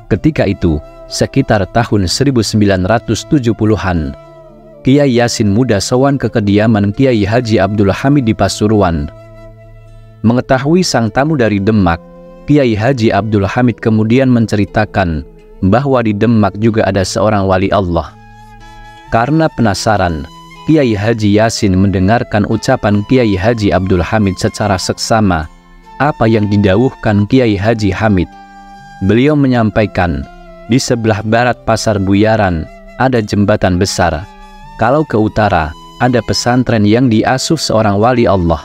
Ketika itu, sekitar tahun 1970-an, Kiai Yasin muda sowan ke kediaman Kiai Haji Abdul Hamid di Pasuruan. Mengetahui sang tamu dari Demak, Kiai Haji Abdul Hamid kemudian menceritakan bahwa di Demak juga ada seorang wali Allah. Karena penasaran, Kiai Haji Yasin mendengarkan ucapan Kiai Haji Abdul Hamid secara seksama apa yang didawuhkan Kiai Haji Hamid. Beliau menyampaikan, di sebelah barat Pasar Buyaran ada jembatan besar. Kalau ke utara, ada pesantren yang diasuh seorang wali Allah.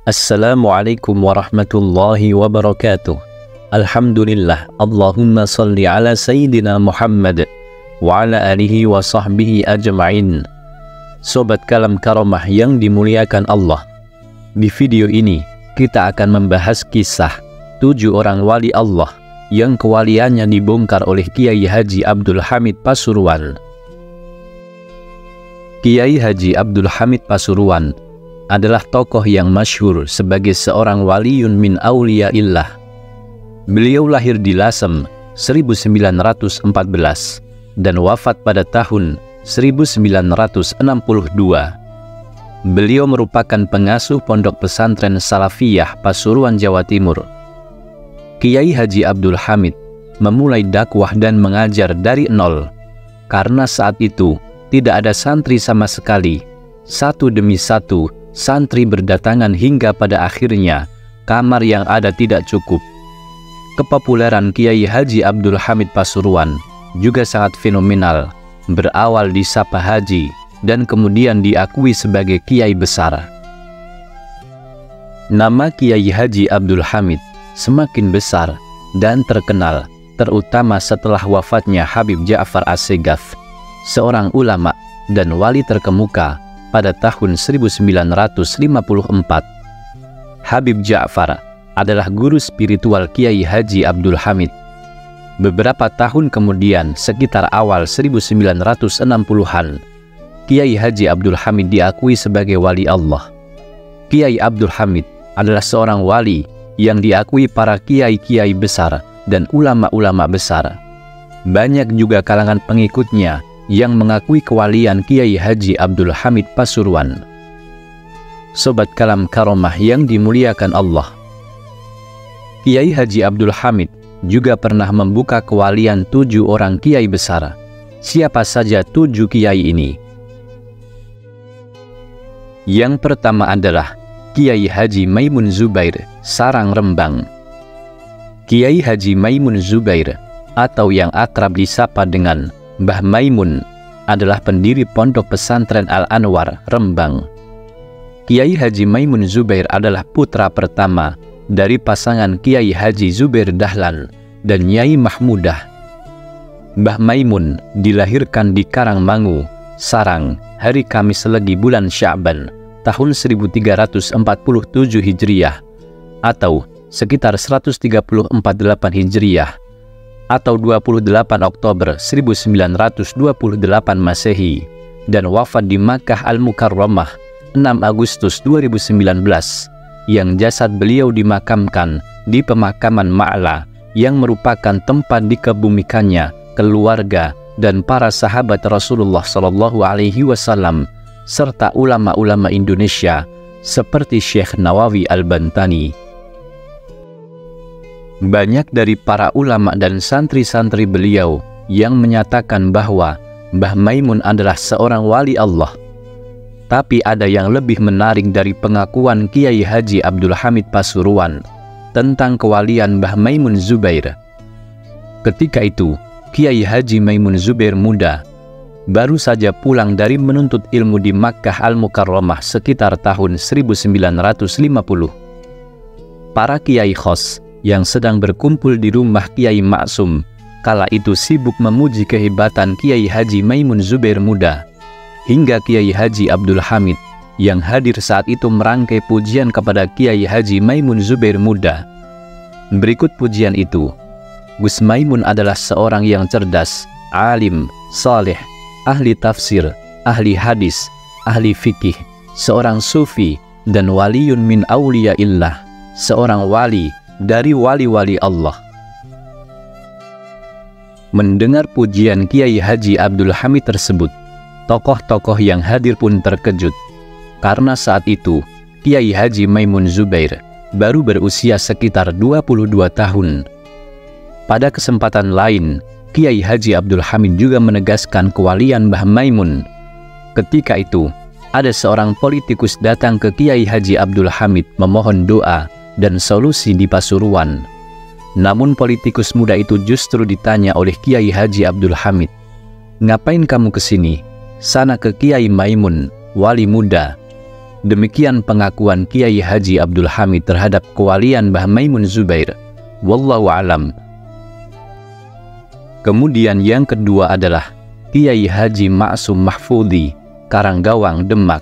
Assalamualaikum warahmatullahi wabarakatuh. Alhamdulillah, Allahumma salli ala Sayyidina Muhammad wa ala alihi wa sahbihi ajma'in. Sobat Kalam Karomah yang dimuliakan Allah, di video ini kita akan membahas kisah 7 orang wali Allah yang kewaliannya dibongkar oleh Kiai Haji Abdul Hamid Pasuruan. Kiai Haji Abdul Hamid Pasuruan adalah tokoh yang masyhur sebagai seorang waliun min auliyaillah. Beliau lahir di Lasem 1914 dan wafat pada tahun 1962. Beliau merupakan pengasuh pondok pesantren Salafiyah Pasuruan, Jawa Timur. Kiai Haji Abdul Hamid memulai dakwah dan mengajar dari nol, karena saat itu tidak ada santri sama sekali. Satu demi satu santri berdatangan hingga pada akhirnya kamar yang ada tidak cukup. Kepopuleran Kiai Haji Abdul Hamid Pasuruan juga sangat fenomenal, berawal di Sapa Haji dan kemudian diakui sebagai kiai besar. Nama Kiai Haji Abdul Hamid semakin besar dan terkenal, terutama setelah wafatnya Habib Ja'far As-Segaf, seorang ulama dan wali terkemuka pada tahun 1954. Habib Ja'far adalah guru spiritual Kiai Haji Abdul Hamid. Beberapa tahun kemudian, sekitar awal 1960-an, Kiai Haji Abdul Hamid diakui sebagai wali Allah. Kiai Abdul Hamid adalah seorang wali yang diakui para kiai-kiai besar dan ulama-ulama besar. Banyak juga kalangan pengikutnya yang mengakui kewalian Kiai Haji Abdul Hamid Pasuruan. Sobat Kalam Karomah yang dimuliakan Allah, Kiai Haji Abdul Hamid juga pernah membuka kewalian 7 orang kiai besar. Siapa saja 7 kiai ini? Yang pertama adalah Kiai Haji Maimun Zubair, Sarang, Rembang. Kiai Haji Maimun Zubair, atau yang akrab disapa dengan Mbah Maimun, adalah pendiri pondok pesantren Al-Anwar, Rembang. Kiai Haji Maimun Zubair adalah putra pertama dari pasangan Kiai Haji Zubair Dahlan dan Nyai Mahmudah. Mbah Maimun dilahirkan di Karangmangu, Sarang, hari Kamis Legi bulan Sya'ban tahun 1347 Hijriah atau sekitar 134,8 Hijriah atau 28 Oktober 1928 Masehi, dan wafat di Makkah Al-Mukarramah 6 Agustus 2019, yang jasad beliau dimakamkan di pemakaman Ma'la yang merupakan tempat dikebumikannya keluarga dan para sahabat Rasulullah SAW serta ulama-ulama Indonesia seperti Syekh Nawawi Al-Bantani. Banyak dari para ulama dan santri-santri beliau yang menyatakan bahwa Mbah Maimun adalah seorang wali Allah. Tapi ada yang lebih menarik dari pengakuan Kiai Haji Abdul Hamid Pasuruan tentang kewalian Mbah Maimun Zubair. Ketika itu, Kiai Haji Maimun Zubair muda, baru saja pulang dari menuntut ilmu di Makkah Al-Mukarramah sekitar tahun 1950. Para kiai khos yang sedang berkumpul di rumah Kiai Maksum kala itu sibuk memuji kehebatan Kiai Haji Maimun Zubair muda, hingga Kiai Haji Abdul Hamid yang hadir saat itu merangkai pujian kepada Kiai Haji Maimun Zubair muda. Berikut pujian itu. Gus Maimun adalah seorang yang cerdas, alim, saleh, ahli tafsir, ahli hadis, ahli fikih, seorang sufi, dan waliyun min auliyaillah, seorang wali dari wali-wali Allah. Mendengar pujian Kiai Haji Abdul Hamid tersebut, tokoh-tokoh yang hadir pun terkejut, karena saat itu Kiai Haji Maimun Zubair baru berusia sekitar 22 tahun. Pada kesempatan lain, Kiai Haji Abdul Hamid juga menegaskan kewalian Mbah Maimun. Ketika itu, ada seorang politikus datang ke Kiai Haji Abdul Hamid memohon doa dan solusi di Pasuruan. Namun politikus muda itu justru ditanya oleh Kiai Haji Abdul Hamid, "Ngapain kamu kesini? Sana ke Kiai Maimun, wali muda." Demikian pengakuan Kiai Haji Abdul Hamid terhadap kewalian Mbah Maimun Zubair. Wallahu alam. Kemudian yang kedua adalah Kiai Haji Ma'sum Mahfudhi, Karanggawang, Demak.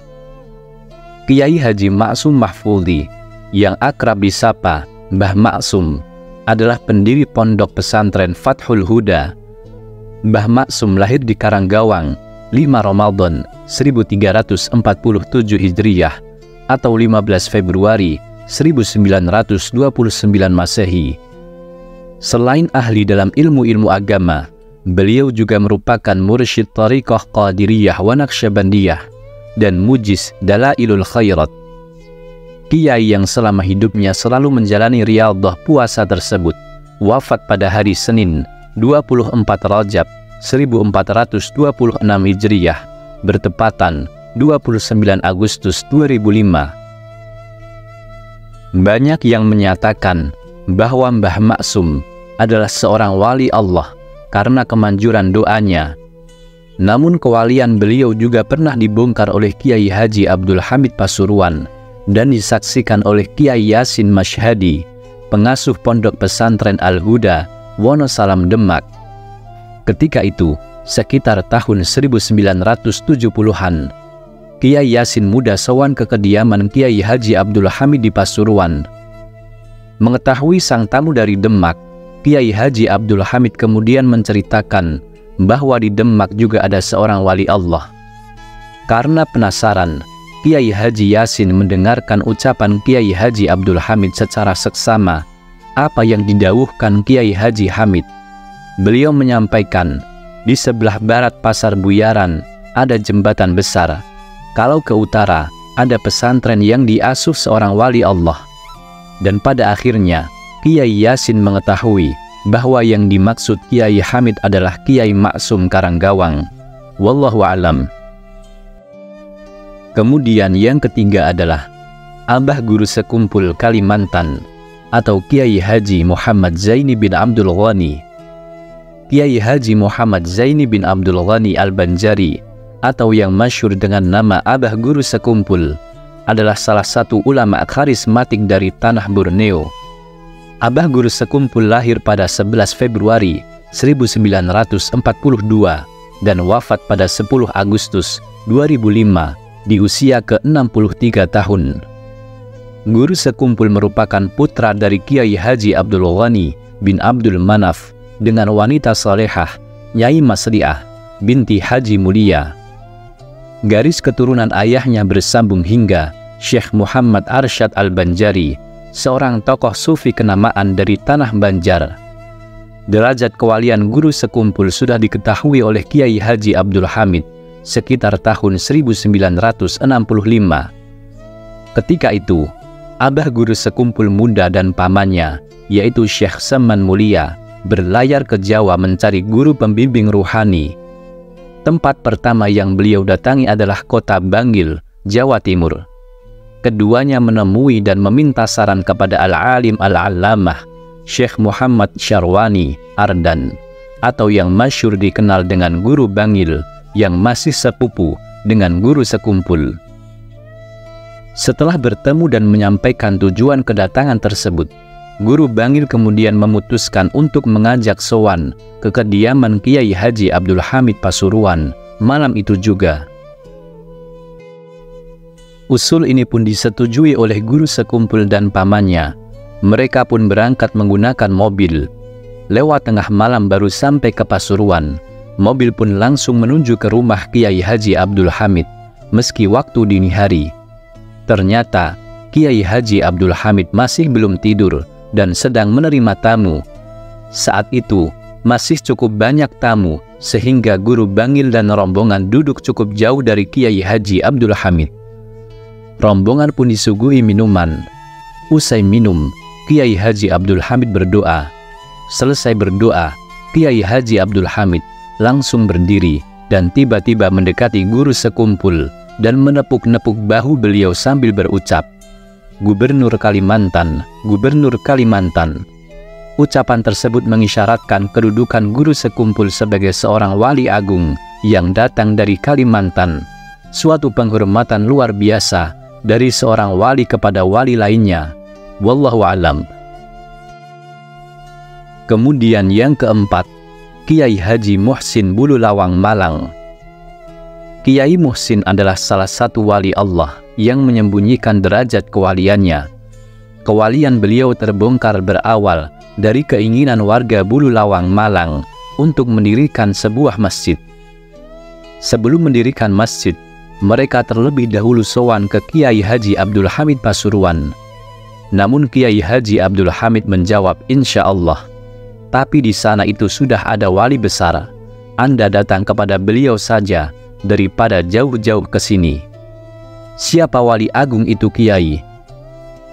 Kiai Haji Ma'sum Mahfudhi, yang akrab disapa Mbah Ma'sum, adalah pendiri pondok pesantren Fathul Huda. Mbah Ma'sum lahir di Karanggawang 5 Ramadan 1347 Hijriyah atau 15 Februari 1929 Masehi. Selain ahli dalam ilmu-ilmu agama, beliau juga merupakan mursyid Thariqah Qadiriyah wa Naqsyabandiyah dan mujiz Dalailul Khairat. Kiai yang selama hidupnya selalu menjalani riyadhah puasa tersebut wafat pada hari Senin 24 Rajab 1426 Hijriyah bertepatan 29 Agustus 2005. Banyak yang menyatakan bahwa Mbah Ma'sum adalah seorang wali Allah karena kemanjuran doanya. Namun kewalian beliau juga pernah dibongkar oleh Kiai Haji Abdul Hamid Pasuruan dan disaksikan oleh Kiai Yasin Masyhadi, pengasuh pondok pesantren Al-Huda, Wonosalam, Demak. Ketika itu, sekitar tahun 1970-an, Kiai Yasin muda sowan ke kediaman Kiai Haji Abdul Hamid di Pasuruan. Mengetahui sang tamu dari Demak, Kiai Haji Abdul Hamid kemudian menceritakan bahwa di Demak juga ada seorang wali Allah. Karena penasaran, Kiai Haji Yasin mendengarkan ucapan Kiai Haji Abdul Hamid secara seksama apa yang didawuhkan Kiai Haji Hamid. Beliau menyampaikan, di sebelah barat Pasar Buyaran ada jembatan besar. Kalau ke utara ada pesantren yang diasuh seorang wali Allah. Dan pada akhirnya Kiai Yasin mengetahui bahwa yang dimaksud Kiai Hamid adalah Kiai Ma'sum Karanggawang. Wallahu alam. Kemudian yang ketiga adalah Abah Guru Sekumpul Kalimantan atau Kiai Haji Muhammad Zaini bin Abdul Ghani. Kiai Haji Muhammad Zaini bin Abdul Ghani Al-Banjari atau yang masyhur dengan nama Abah Guru Sekumpul adalah salah satu ulama karismatik dari tanah Borneo. Abah Guru Sekumpul lahir pada 11 Februari 1942 dan wafat pada 10 Agustus 2005 di usia ke-63 tahun. Guru Sekumpul merupakan putra dari Kiai Haji Abdul Ghani bin Abdul Manaf dengan wanita salehah Nyai Masliah binti Haji Mulia. Garis keturunan ayahnya bersambung hingga Syekh Muhammad Arsyad Al-Banjari, seorang tokoh sufi kenamaan dari tanah Banjar. Derajat kewalian Guru Sekumpul sudah diketahui oleh Kiai Haji Abdul Hamid sekitar tahun 1965. Ketika itu, Abah Guru Sekumpul muda dan pamannya, yaitu Syekh Saman Mulia, berlayar ke Jawa mencari guru pembimbing ruhani. Tempat pertama yang beliau datangi adalah kota Bangil, Jawa Timur. Keduanya menemui dan meminta saran kepada Al-Alim Al-Allamah Syekh Muhammad Syarwani Ardan atau yang masyhur dikenal dengan Guru Bangil yang masih sepupu dengan Guru Sekumpul. Setelah bertemu dan menyampaikan tujuan kedatangan tersebut, Guru Bangil kemudian memutuskan untuk mengajak sowan ke kediaman Kiai Haji Abdul Hamid Pasuruan malam itu juga. Usul ini pun disetujui oleh Guru Sekumpul dan pamannya. Mereka pun berangkat menggunakan mobil. Lewat tengah malam baru sampai ke Pasuruan. mobil pun langsung menuju ke rumah Kiai Haji Abdul Hamid meski waktu dini hari. Ternyata Kiai Haji Abdul Hamid masih belum tidur dan sedang menerima tamu. Saat itu masih cukup banyak tamu sehingga guru bangil dan rombongan duduk cukup jauh dari Kiai Haji Abdul Hamid. Rombongan pun disuguhi minuman. Usai minum, Kiai Haji Abdul Hamid berdoa. Selesai berdoa, Kiai Haji Abdul Hamid langsung berdiri dan tiba-tiba mendekati guru sekumpul dan menepuk-nepuk bahu beliau sambil berucap, "Gubernur Kalimantan, Gubernur Kalimantan." Ucapan tersebut mengisyaratkan kedudukan guru sekumpul sebagai seorang wali agung yang datang dari Kalimantan, suatu penghormatan luar biasa dari seorang wali kepada wali lainnya. Wallahu alam. Kemudian yang keempat, Kiai Haji Muhsin Bululawang Malang. Kiai Muhsin adalah salah satu wali Allah yang menyembunyikan derajat kewaliannya. Kewalian beliau terbongkar berawal dari keinginan warga Bululawang Malang untuk mendirikan sebuah masjid. Sebelum mendirikan masjid, mereka terlebih dahulu sowan ke Kiai Haji Abdul Hamid Pasuruan. Namun Kiai Haji Abdul Hamid menjawab, "Insya Allah. Tapi di sana itu sudah ada wali besar. Anda datang kepada beliau saja daripada jauh-jauh ke sini." Siapa wali agung itu Kiai?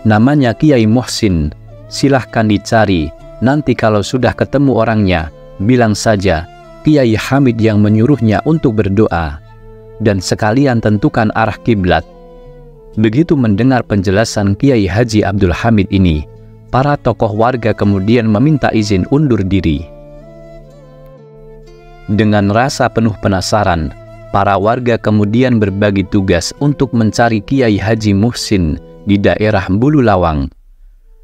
Namanya Kiai Muhsin. Silahkan dicari. Nanti kalau sudah ketemu orangnya, bilang saja Kiai Hamid yang menyuruhnya untuk berdoa. Dan sekalian tentukan arah kiblat. Begitu mendengar penjelasan Kiai Haji Abdul Hamid ini, para tokoh warga kemudian meminta izin undur diri. Dengan rasa penuh penasaran, para warga kemudian berbagi tugas untuk mencari Kiai Haji Muhsin di daerah Bululawang.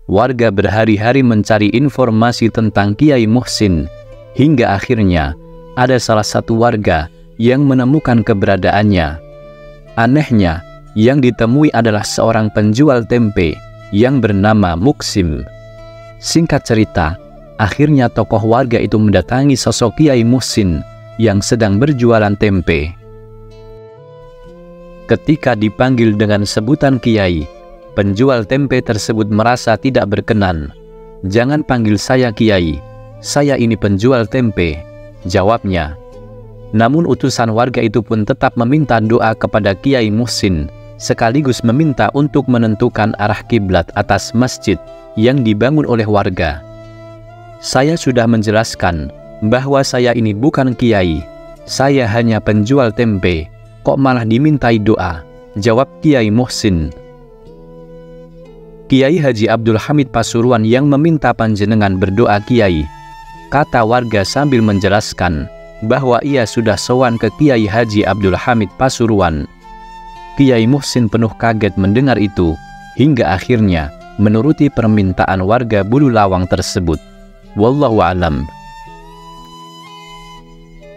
Warga berhari-hari mencari informasi tentang Kiai Muhsin, hingga akhirnya ada salah satu warga yang menemukan keberadaannya. Anehnya, yang ditemui adalah seorang penjual tempe yang bernama Muksim. Singkat cerita, akhirnya tokoh warga itu mendatangi sosok Kiai Muhsin yang sedang berjualan tempe. Ketika dipanggil dengan sebutan Kiai, penjual tempe tersebut merasa tidak berkenan. "Jangan panggil saya Kiai, saya ini penjual tempe," jawabnya. Namun utusan warga itu pun tetap meminta doa kepada Kiai Muhsin, sekaligus meminta untuk menentukan arah kiblat atas masjid yang dibangun oleh warga. "Saya sudah menjelaskan bahwa saya ini bukan Kiai, saya hanya penjual tempe, kok malah dimintai doa?" jawab Kiai Muhsin. "Kiai Haji Abdul Hamid Pasuruan yang meminta panjenengan berdoa Kiai," kata warga sambil menjelaskan bahwa ia sudah sowan ke Kiai Haji Abdul Hamid Pasuruan. Kiai Muhsin penuh kaget mendengar itu, hingga akhirnya menuruti permintaan warga Bululawang tersebut. Wallahu alam.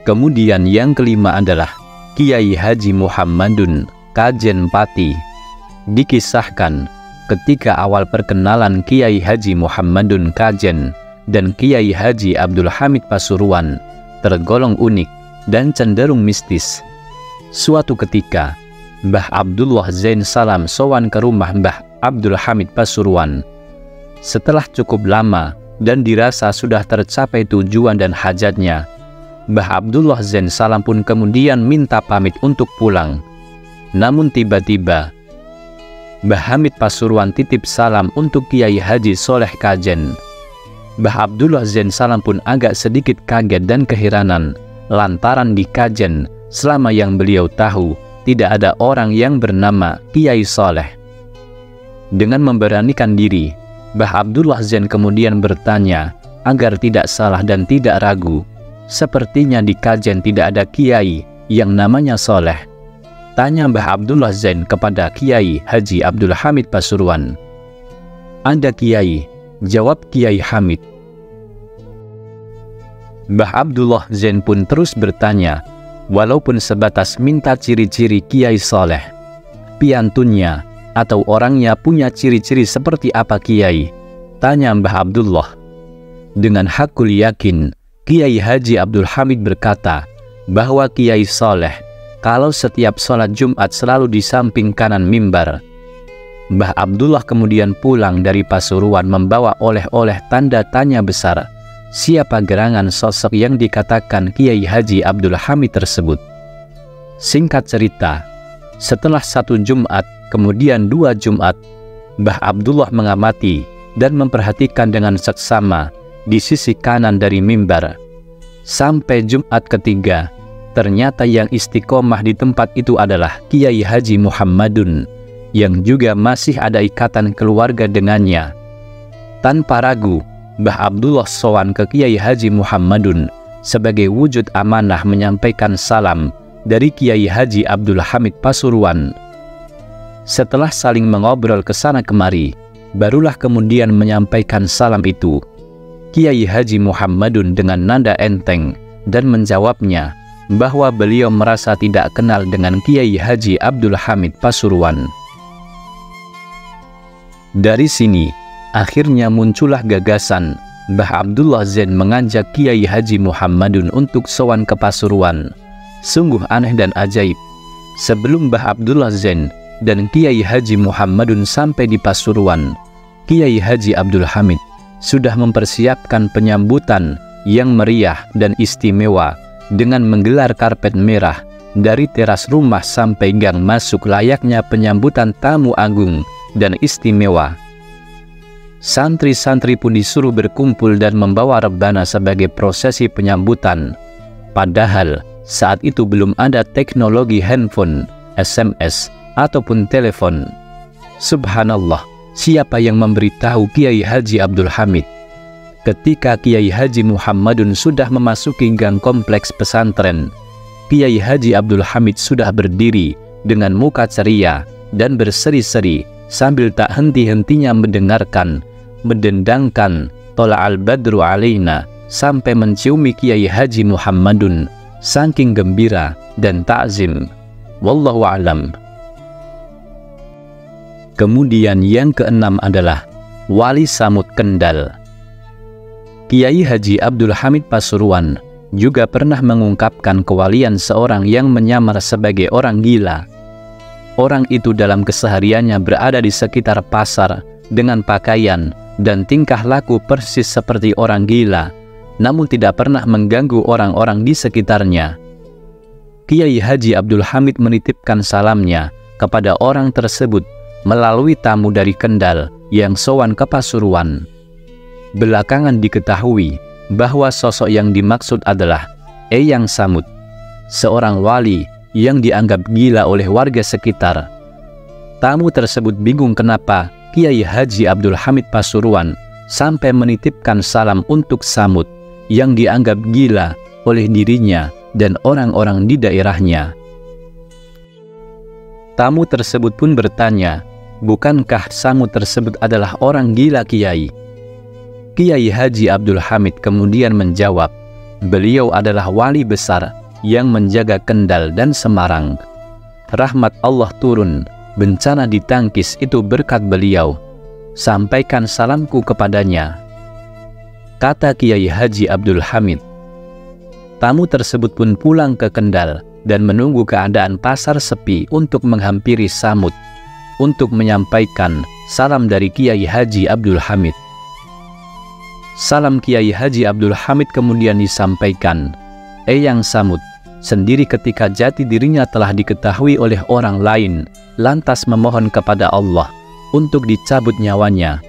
Kemudian yang kelima adalah Kiai Haji Muhammadun Kajen Pati. Dikisahkan ketika awal perkenalan Kiai Haji Muhammadun Kajen dan Kiai Haji Abdul Hamid Pasuruan tergolong unik dan cenderung mistis. Suatu ketika, Mbah Abdullah Zain Salam sowan ke rumah Mbah Abdul Hamid Pasuruan. Setelah cukup lama dan dirasa sudah tercapai tujuan dan hajatnya, Mbah Abdullah Zain Salam pun kemudian minta pamit untuk pulang. Namun tiba-tiba, Mbah Hamid Pasuruan titip salam untuk Kiai Haji Soleh Kajen. Mbah Abdullah Zain Salam pun agak sedikit kaget dan keheranan, lantaran di Kajen selama yang beliau tahu tidak ada orang yang bernama Kiai Soleh. Dengan memberanikan diri, Mbah Abdullah Zain kemudian bertanya agar tidak salah dan tidak ragu, "Sepertinya di Kajen tidak ada Kiai yang namanya Soleh." Tanya Mbah Abdullah Zain kepada Kiai Haji Abdul Hamid Pasuruan. "Ada Kiai," jawab Kiai Hamid. Mbah Abdullah Zain pun terus bertanya, walaupun sebatas minta ciri-ciri Kiai Soleh. "Piantunnya atau orangnya punya ciri-ciri seperti apa Kiai?" tanya Mbah Abdullah. Dengan hakul yakin, Kiai Haji Abdul Hamid berkata bahwa Kiai Soleh kalau setiap sholat Jumat selalu di samping kanan mimbar. Mbah Abdullah kemudian pulang dari Pasuruan membawa oleh-oleh tanda tanya besar, siapa gerangan sosok yang dikatakan Kiai Haji Abdul Hamid tersebut. Singkat cerita, setelah 1 Jumat, kemudian 2 Jumat, Mbah Abdullah mengamati dan memperhatikan dengan seksama di sisi kanan dari mimbar. Sampai Jumat ketiga, ternyata yang istiqomah di tempat itu adalah Kiai Haji Muhammadun, yang juga masih ada ikatan keluarga dengannya. Tanpa ragu, Mbah Abdullah sowan ke Kiai Haji Muhammadun sebagai wujud amanah menyampaikan salam dari Kiai Haji Abdul Hamid Pasuruan. Setelah saling mengobrol kesana kemari, barulah kemudian menyampaikan salam itu Kiai Haji Muhammadun dengan nada enteng dan menjawabnya bahwa beliau merasa tidak kenal dengan Kiai Haji Abdul Hamid Pasuruan. Dari sini, akhirnya muncullah gagasan Mbah Abdullah Zain mengajak Kiai Haji Muhammadun untuk sowan ke Pasuruan. Sungguh aneh dan ajaib. Sebelum Mbah Abdullah Zain dan Kiai Haji Muhammadun sampai di Pasuruan, Kiai Haji Abdul Hamid sudah mempersiapkan penyambutan yang meriah dan istimewa dengan menggelar karpet merah dari teras rumah sampai gang masuk layaknya penyambutan tamu agung dan istimewa. Santri-santri pun disuruh berkumpul dan membawa rebana sebagai prosesi penyambutan. Padahal saat itu belum ada teknologi handphone, SMS, ataupun telepon. Subhanallah, siapa yang memberitahu Kiai Haji Abdul Hamid? Ketika Kiai Haji Muhammadun sudah memasuki gang kompleks pesantren, Kiai Haji Abdul Hamid sudah berdiri dengan muka ceria dan berseri-seri sambil tak henti-hentinya mendendangkan Tola'al Badru Alaina sampai menciumi Kiai Haji Muhammadun saking gembira dan ta'zim. Wallahu a'lam. Kemudian yang keenam adalah Wali Samud Kendal. Kiai Haji Abdul Hamid Pasuruan juga pernah mengungkapkan kewalian seorang yang menyamar sebagai orang gila. Orang itu dalam kesehariannya berada di sekitar pasar dengan pakaian dan tingkah laku persis seperti orang gila, namun tidak pernah mengganggu orang-orang di sekitarnya. Kiai Haji Abdul Hamid menitipkan salamnya kepada orang tersebut melalui tamu dari Kendal yang sowan ke Pasuruan. Belakangan diketahui bahwa sosok yang dimaksud adalah Eyang Samud, seorang wali yang dianggap gila oleh warga sekitar. Tamu tersebut bingung kenapa Kiai Haji Abdul Hamid Pasuruan sampai menitipkan salam untuk Samud yang dianggap gila oleh dirinya dan orang-orang di daerahnya. Tamu tersebut pun bertanya, bukankah Samud tersebut adalah orang gila Kiai? Kiai Haji Abdul Hamid kemudian menjawab, beliau adalah wali besar yang menjaga Kendal dan Semarang. Rahmat Allah turun, bencana ditangkis itu berkat beliau. Sampaikan salamku kepadanya, kata Kiai Haji Abdul Hamid. Tamu tersebut pun pulang ke Kendal dan menunggu keadaan pasar sepi untuk menghampiri Samud untuk menyampaikan salam dari Kiai Haji Abdul Hamid. Salam Kiai Haji Abdul Hamid kemudian disampaikan. Eyang Samud sendiri ketika jati dirinya telah diketahui oleh orang lain, lantas memohon kepada Allah untuk dicabut nyawanya.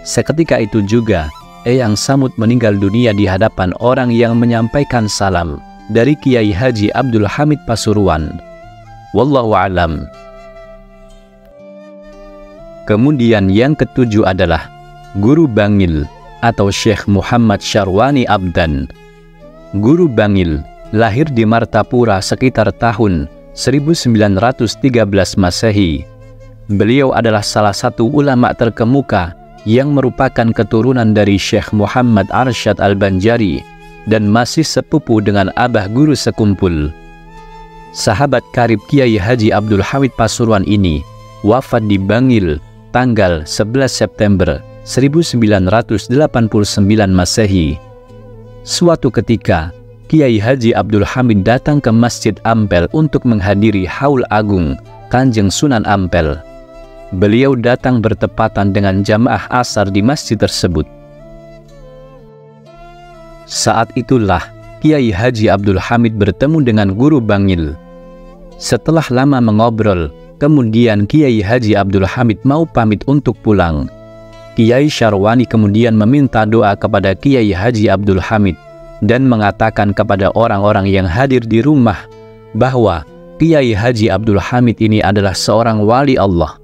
Seketika itu juga, Eyang Samud meninggal dunia di hadapan orang yang menyampaikan salam dari Kiai Haji Abdul Hamid Pasuruan. Wallahu a'lam. Kemudian yang ketujuh adalah Guru Bangil atau Syekh Muhammad Syarwani Abdan. Guru Bangil lahir di Martapura sekitar tahun 1913 Masehi. Beliau adalah salah satu ulama terkemuka yang merupakan keturunan dari Syekh Muhammad Arsyad Al-Banjari dan masih sepupu dengan abah guru sekumpul. Sahabat karib Kiai Haji Abdul Hamid Pasuruan ini wafat di Bangil tanggal 11 September 1989 Masehi. Suatu ketika, Kiai Haji Abdul Hamid datang ke Masjid Ampel untuk menghadiri haul agung Kanjeng Sunan Ampel. Beliau datang bertepatan dengan jamaah asar di masjid tersebut. Saat itulah Kiai Haji Abdul Hamid bertemu dengan Guru Bangil. Setelah lama mengobrol, kemudian Kiai Haji Abdul Hamid mau pamit untuk pulang. Kiai Syarwani kemudian meminta doa kepada Kiai Haji Abdul Hamid dan mengatakan kepada orang-orang yang hadir di rumah bahwa Kiai Haji Abdul Hamid ini adalah seorang wali Allah.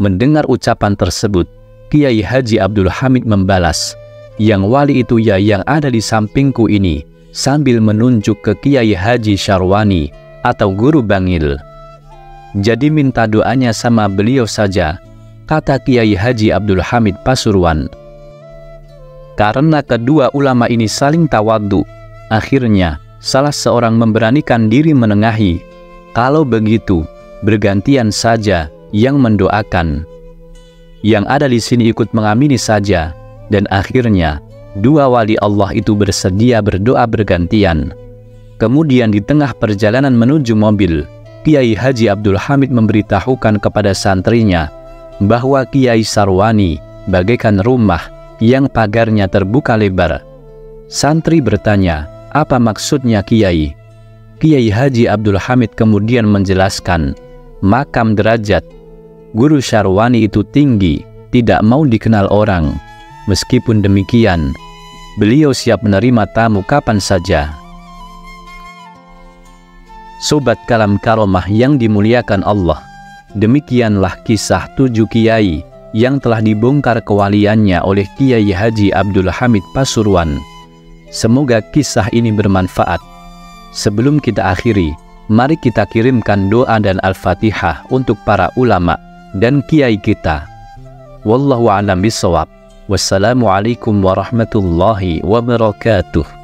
Mendengar ucapan tersebut, Kiai Haji Abdul Hamid membalas, "Yang wali itu ya yang ada di sampingku ini," sambil menunjuk ke Kiai Haji Syarwani atau Guru Bangil. "Jadi minta doanya sama beliau saja," kata Kiai Haji Abdul Hamid Pasuruan. Karena kedua ulama ini saling tawadhu, akhirnya salah seorang memberanikan diri menengahi. Kalau begitu, bergantian saja yang mendoakan. Yang ada di sini ikut mengamini saja, dan akhirnya dua wali Allah itu bersedia berdoa bergantian. Kemudian di tengah perjalanan menuju mobil, Kiai Haji Abdul Hamid memberitahukan kepada santrinya bahwa Kiai Sarwani bagaikan rumah yang pagarnya terbuka lebar. Santri bertanya, "Apa maksudnya Kiai?" Kiai Haji Abdul Hamid kemudian menjelaskan, "Makam derajat Guru Syarwani itu tinggi, tidak mau dikenal orang. Meskipun demikian, beliau siap menerima tamu kapan saja." Sobat Kalam Karomah yang dimuliakan Allah, demikianlah kisah 7 kiai yang telah dibongkar kewaliannya oleh Kiai Haji Abdul Hamid Pasuruan. Semoga kisah ini bermanfaat. Sebelum kita akhiri, mari kita kirimkan doa dan Al-Fatihah untuk para ulama dan kiai kita. Wallahu a'lam bishawab. Wassalamualaikum warahmatullahi wabarakatuh.